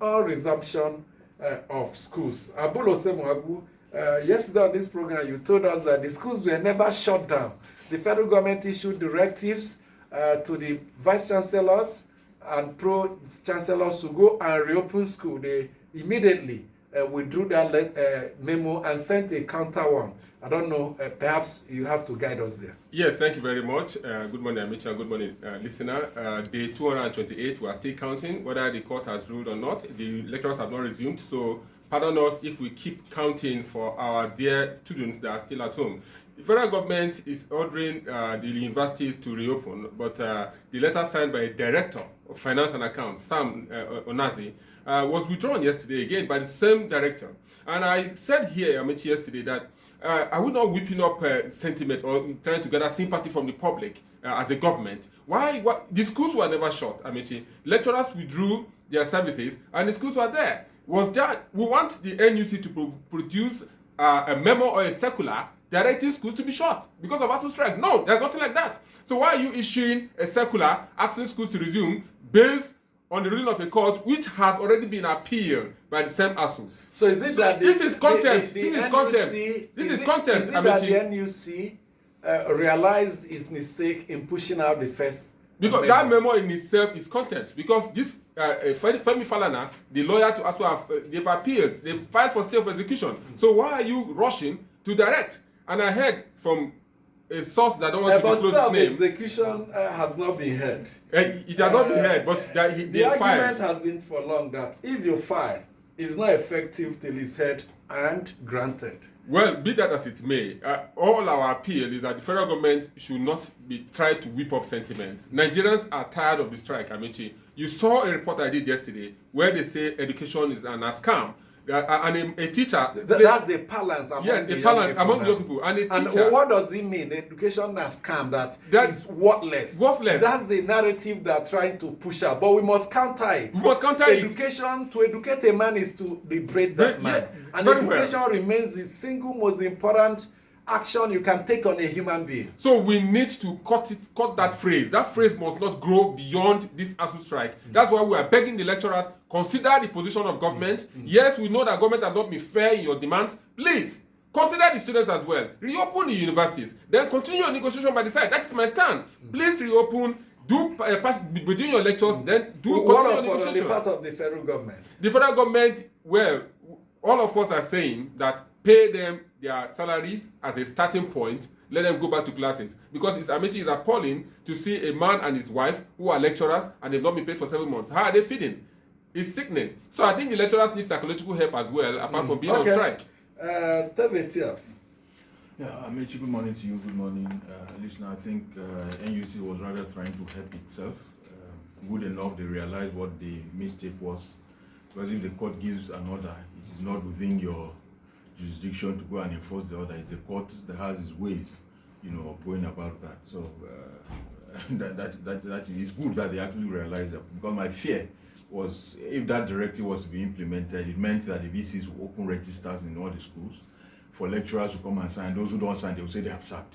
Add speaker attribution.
Speaker 1: on resumption of schools. Abulo Semuabu, yesterday on this program, you told us that the schools were never shut down. The federal government issued directives to the vice chancellors and pro-chancellors to go and reopen school. They immediately withdrew that memo and sent a counter one. I don't know, perhaps you have to guide us there.
Speaker 2: Yes, thank you very much. Good morning, Amicha, and good morning, listener. Day 228, we are still counting whether the court has ruled or not. The lecturers have not resumed, so pardon us if we keep counting for our dear students that are still at home. The federal government is ordering the universities to reopen, but the letter signed by a director of finance and accounts, Sam Onazi, was withdrawn yesterday again by the same director. And I said here, Amici, yesterday that are we not whipping up sentiment or trying to gather sympathy from the public as a government? Why? The schools were never shut, Amici. Lecturers withdrew their services and the schools were there. Was that we want the NUC to produce a memo or a circular directing schools to be shut because of ASUU strike? No, there's nothing like that. So why are you issuing a circular asking schools to resume based on the ruling of a court which has already been appealed by the same ASUU?
Speaker 1: So is it that
Speaker 2: this is contempt? This is contempt. This is contempt.
Speaker 1: Is it that the NUC realized its mistake in pushing out the first?
Speaker 2: Because memo. That memo in itself is contempt. Because this Femi Falana, the lawyer to ASUU, they've appealed. They filed for stay of execution. So why are you rushing to direct? And I heard from a source that don't want to disclose his name.
Speaker 1: Execution has not been heard.
Speaker 2: It has not been heard, but
Speaker 1: the argument has been for long that if you file, it's not effective till it's heard and granted.
Speaker 2: Well, be that as it may, all our appeal is that the federal government should not be trying to whip up sentiments. Nigerians are tired of the strike, Amici. You saw a report I did yesterday where they say education is a scam. And a teacher...
Speaker 1: That's the balance among
Speaker 2: among young people. And a teacher...
Speaker 1: And what does it mean? Education is scam, that is worthless.
Speaker 2: Worthless.
Speaker 1: That's the narrative they're trying to push out. But we must counter it.
Speaker 2: We must counter
Speaker 1: Education, to educate a man is to liberate that man. Yeah, and education remains the single most important action you can take on a human being.
Speaker 2: So we need to cut that phrase. That phrase must not grow beyond this ASUU strike. That's why we are begging the lecturers, consider the position of government. Yes, we know that government has not been fair in your demands. Please, consider the students as well. Reopen the universities. Then continue your negotiation by the side. That's my stand. Please reopen. Do within your lectures, then do continue your negotiation.
Speaker 1: The part of the federal government.
Speaker 2: The federal government, well, all of us are saying that pay them their salaries as a starting point, let them go back to classes. Because it's Amici is appalling to see a man and his wife who are lecturers and they've not been paid for 7 months. How are they feeding? It's sickening. So I think the lecturers need psychological help as well, apart from being on strike.
Speaker 1: Yeah,
Speaker 3: Amici, good morning to you, good morning, listener. I think NUC was rather trying to help itself. Good enough, they realized what the mistake was. Because if the court gives an order, it is not within your jurisdiction to go and enforce the order. It's the court that has its ways, of going about that. So that is good that they actually realized that. Because my fear was if that directive was to be implemented, it meant that the VCs will open registers in all the schools for lecturers to come and sign. Those who don't sign, they will say they have sacked you.